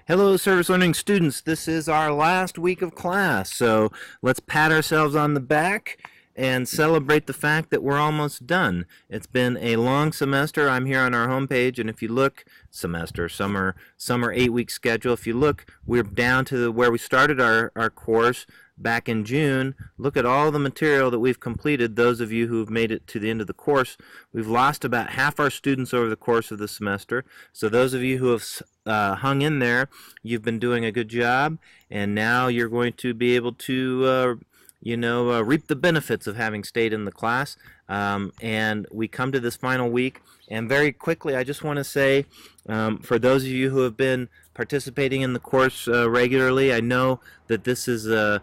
Hello, Service Learning students. This is our last week of class, so let's pat ourselves on the back and celebrate the fact that we're almost done. It's been a long semester. I'm here on our homepage, and if you look, summer 8-week schedule. If you look, we're down to where we started our course back in June. Look at all the material that we've completed. Those of you who have made it to the end of the course, we've lost about half our students over the course of the semester. So those of you who have hung in there, you've been doing a good job, and now you're going to be able to reap the benefits of having stayed in the class. And we come to this final week, and very quickly I just want to say, for those of you who have been participating in the course regularly, I know that this is a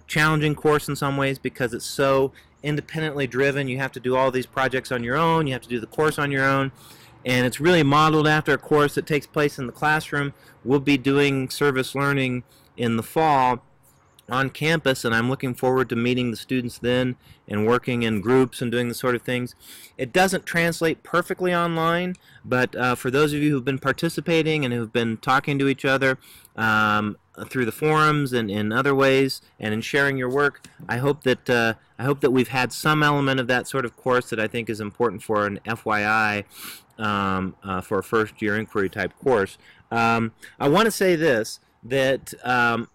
challenging course in some ways because it's so independently driven. You have to do all these projects on your own, you have to do the course on your own, and it's really modeled after a course that takes place in the classroom. We'll be doing service learning in the fall on campus, and I'm looking forward to meeting the students then and working in groups and doing the sort of things. It doesn't translate perfectly online, but for those of you who've been participating and who've been talking to each other through the forums and in other ways and in sharing your work, I hope that we've had some element of that sort of course that I think is important for an FYI, for a first-year inquiry type course. I want to say this, that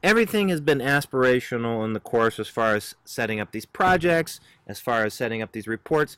everything has been aspirational in the course as far as setting up these projects, as far as setting up these reports.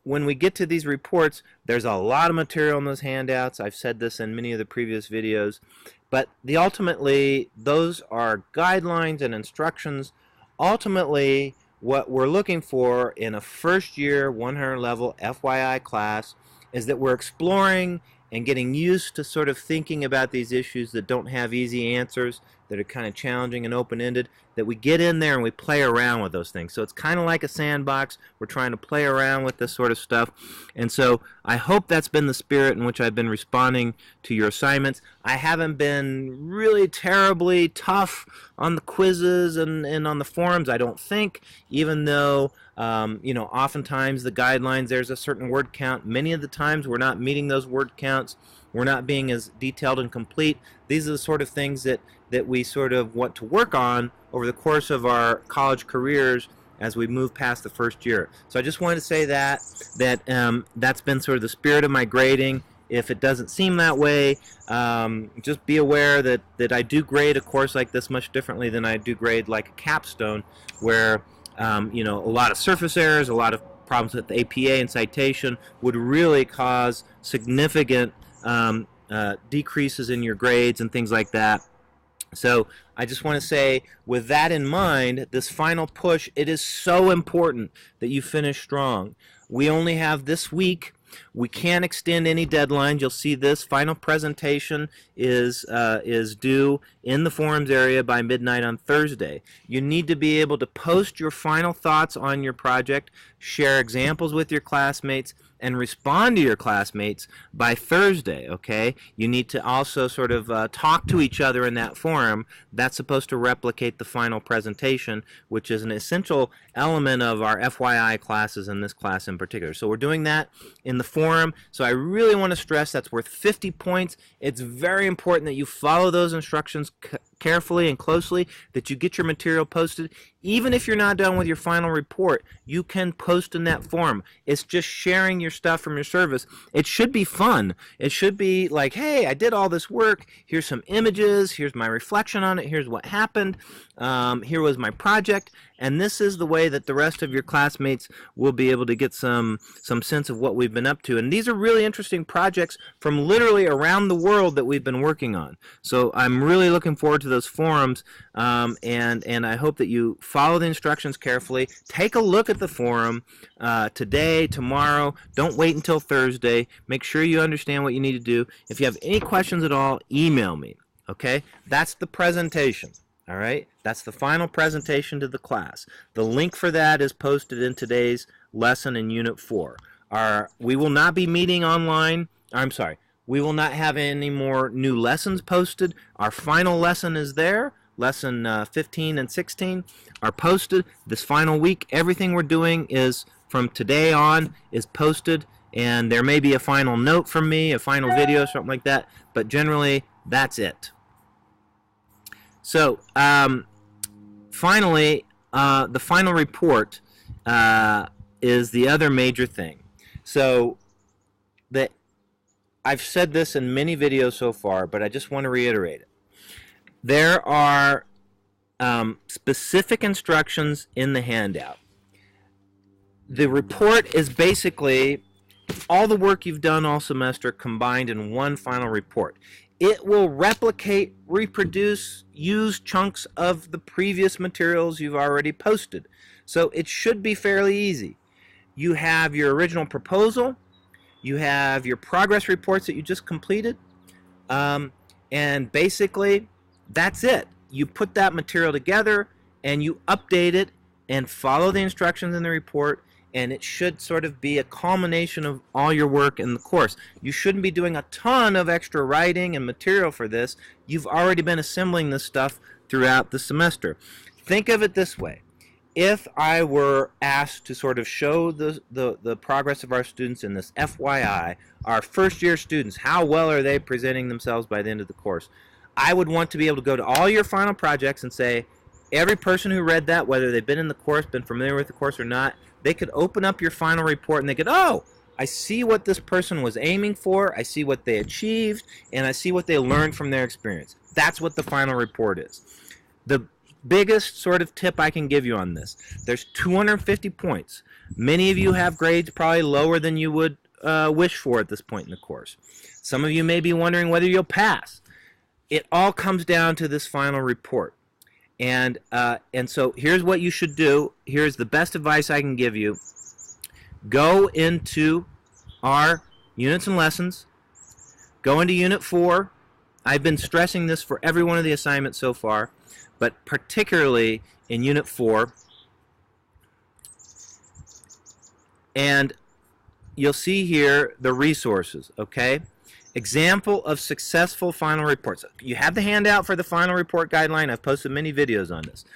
When we get to these reports, there's a lot of material in those handouts. I've said this in many of the previous videos, but ultimately those are guidelines and instructions. Ultimately, what we're looking for in a first-year 100 level FYI class is that we're exploring and getting used to sort of thinking about these issues that don't have easy answers, that are kind of challenging and open-ended, that we get in there and we play around with those things. So it's kind of like a sandbox. We're trying to play around with this sort of stuff. And so I hope that's been the spirit in which I've been responding to your assignments. I haven't been really terribly tough on the quizzes and on the forums, I don't think, even though oftentimes the guidelines, there's a certain word count. Many of the times we're not meeting those word counts. We're not being as detailed and complete. These are the sort of things that we sort of want to work on over the course of our college careers as we move past the first year. So I just wanted to say that's been sort of the spirit of my grading. If it doesn't seem that way, just be aware that I do grade a course like this much differently than I do grade like a capstone, where a lot of surface errors, a lot of problems with the APA and citation would really cause significant decreases in your grades and things like that. So I just want to say, with that in mind, this final push, it is so important that you finish strong. We only have this week. We can't extend any deadlines. You'll see this final presentation is due in the forums area by midnight on Thursday. You need to be able to post your final thoughts on your project, share examples with your classmates, and respond to your classmates by Thursday, okay? You need to also sort of talk to each other in that forum. That's supposed to replicate the final presentation, which is an essential element of our FYI classes, and this class in particular. So we're doing that in the forum. So I really want to stress that's worth 50 points. It's very important that you follow those instructions carefully and closely, that you get your material posted. Even if you're not done with your final report, you can post in that forum. It's just sharing your stuff from your service. It should be fun. It should be like, hey, I did all this work. Here's some images. Here's my reflection on it. Here's what happened. Here was my project. And this is the way that the rest of your classmates will be able to get some sense of what we've been up to. And these are really interesting projects from literally around the world that we've been working on. So I'm really looking forward to those forums, and I hope that you follow the instructions carefully. Take a look at the forum today, tomorrow. Don't wait until Thursday. Make sure you understand what you need to do. If you have any questions at all, email me. Okay? That's the presentation. All right? That's the final presentation to the class. The link for that is posted in today's lesson in Unit 4. We will not be meeting online. I'm sorry. We will not have any more new lessons posted. Our final lesson is there. Lesson 15 and 16 are posted this final week. Everything we're doing is from today on is posted, and there may be a final note from me, a final video, something like that, but generally That's it. So finally, the final report is the other major thing. So I've said this in many videos so far, but I just want to reiterate it. There are specific instructions in the handout. The report is basically all the work you've done all semester combined in one final report. It will replicate, reproduce, use chunks of the previous materials you've already posted. So it should be fairly easy. You have your original proposal, you have your progress reports that you just completed, and basically that's it. You put that material together and you update it and follow the instructions in the report, and it should sort of be a culmination of all your work in the course. You shouldn't be doing a ton of extra writing and material for this. You've already been assembling this stuff throughout the semester. Think of it this way. If I were asked to sort of show the progress of our students in this FYI, our first year students, how well are they presenting themselves by the end of the course, I would want to be able to go to all your final projects and say, every person who read that, whether they've been in the course, been familiar with the course or not, they could open up your final report and they could, oh, I see what this person was aiming for, I see what they achieved, and I see what they learned from their experience. That's what the final report is. The biggest sort of tip I can give you on this, there's 250 points. Many of you have grades probably lower than you would wish for at this point in the course. Some of you may be wondering whether you'll pass. It all comes down to this final report. And so here's what you should do. Here's the best advice I can give you. Go into our units and lessons. Go into Unit 4. I've been stressing this for every one of the assignments so far, but particularly in Unit 4. And you'll see here the resources, okay? Example of successful final reports. You have the handout for the final report guideline. I've posted many videos on this.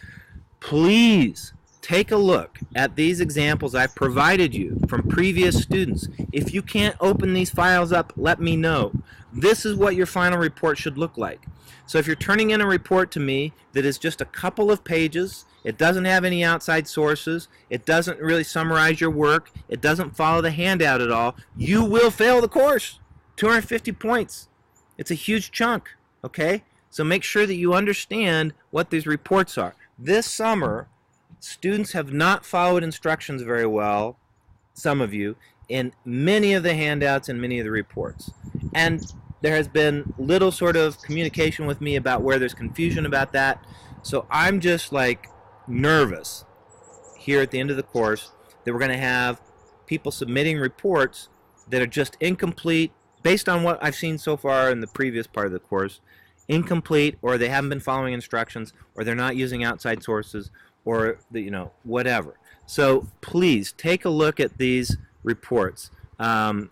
Please take a look at these examples I've provided you from previous students. If you can't open these files up, let me know. This is what your final report should look like. So if you're turning in a report to me that is just a couple of pages, it doesn't have any outside sources, it doesn't really summarize your work, it doesn't follow the handout at all, you will fail the course. 250 points. It's a huge chunk, okay? So make sure that you understand what these reports are. This summer, students have not followed instructions very well, some of you, in many of the handouts and many of the reports. And there has been little sort of communication with me about where there's confusion about that. So I'm just like nervous here at the end of the course that we're going to have people submitting reports that are just incomplete, based on what I've seen so far in the previous part of the course, incomplete, or they haven't been following instructions, or they're not using outside sources, or whatever. So please take a look at these reports. These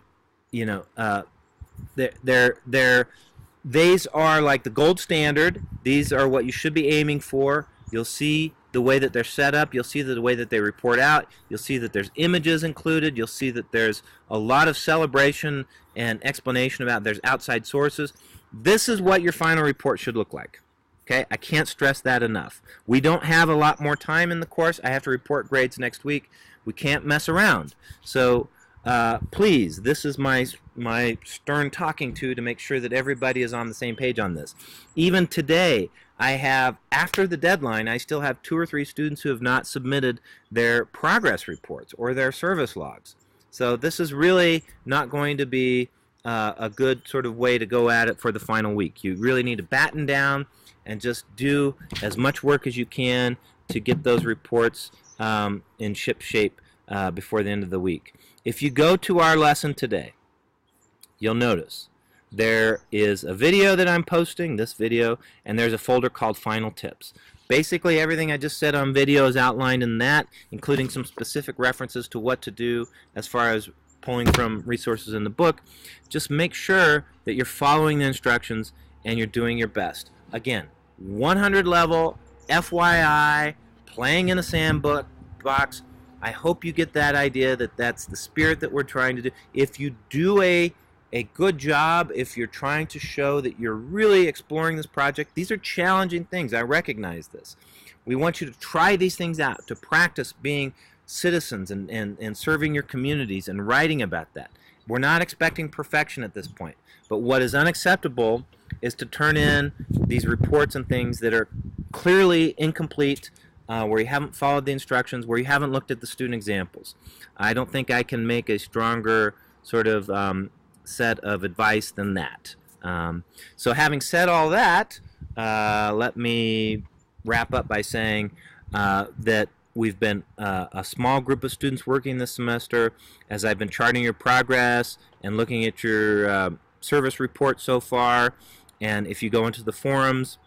are like the gold standard. These are what you should be aiming for. You'll see the way that they're set up. You'll see the way that they report out. You'll see that there's images included. You'll see that there's a lot of celebration and explanation about there's outside sources. This is what your final report should look like. Okay, I can't stress that enough. We don't have a lot more time in the course. I have to report grades next week. We can't mess around. So please, this is my stern talking to make sure that everybody is on the same page on this. Even today, I have, after the deadline, I still have 2 or 3 students who have not submitted their progress reports or their service logs. So this is really not going to be a good sort of way to go at it for the final week. You really need to batten down and just do as much work as you can to get those reports in ship shape before the end of the week. If you go to our lesson today, you'll notice there is a video that I'm posting, this video, and there's a folder called Final Tips. Basically, everything I just said on video is outlined in that, including some specific references to what to do as far as pulling from resources in the book. Just make sure that you're following the instructions and you're doing your best. Again, 100 level, FYI, playing in a sandbox. I hope you get that idea that that's the spirit that we're trying to do. If you do a a good job if you're trying to show that you're really exploring this project. These are challenging things. I recognize this. We want you to try these things out, to practice being citizens and serving your communities and writing about that. We're not expecting perfection at this point. But what is unacceptable is to turn in these reports and things that are clearly incomplete, where you haven't followed the instructions, where you haven't looked at the student examples. I don't think I can make a stronger sort of set of advice than that. So having said all that, let me wrap up by saying that we've been a small group of students working this semester. As I've been charting your progress and looking at your service report so far, and if you go into the forums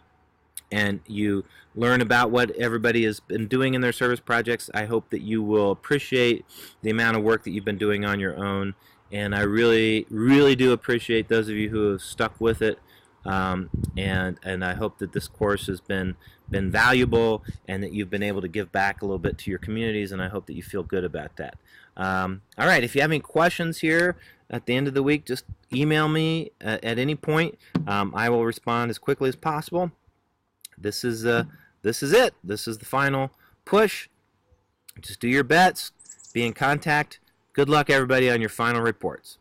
and you learn about what everybody has been doing in their service projects, I hope that you will appreciate the amount of work that you've been doing on your own. And I really, really do appreciate those of you who have stuck with it. And I hope that this course has been valuable and that you've been able to give back a little bit to your communities, and I hope that you feel good about that. All right, if you have any questions here at the end of the week, just email me at any point. I will respond as quickly as possible. This is it. This is the final push. Just do your bets. Be in contact. Good luck, everybody, on your final reports.